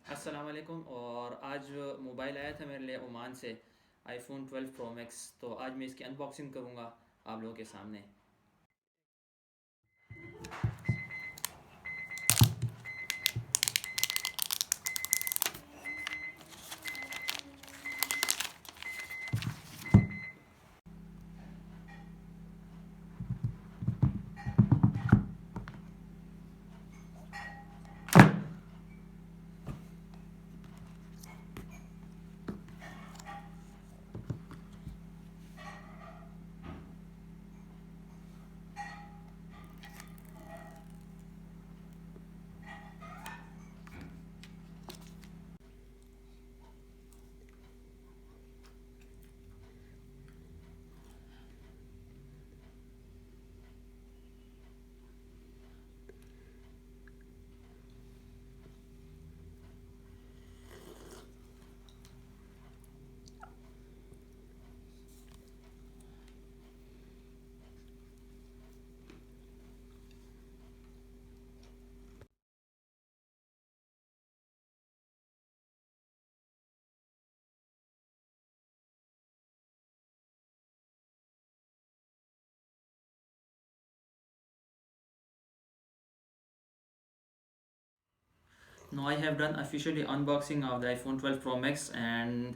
अस्सलाम वालेकुम। और आज मोबाइल आया था मेरे लिए ओमान से, आईफोन 12 प्रो मैक्स। तो आज मैं इसकी अनबॉक्सिंग करूँगा आप लोगों के सामने। Now I have done officially unboxing of the iPhone 12 Pro Max, and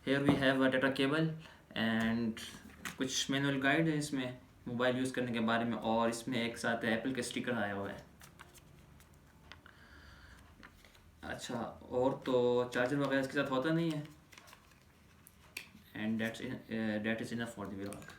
here we have a data cable and कुछ मैनुअल गाइड है इसमें मोबाइल यूज़ करने के बारे में, और इसमें एक साथ एप्पल का स्टिकर आया हुआ है। अच्छा, और तो चार्जर वगैरह इसके साथ होता नहीं है। And that is enough for the vlog.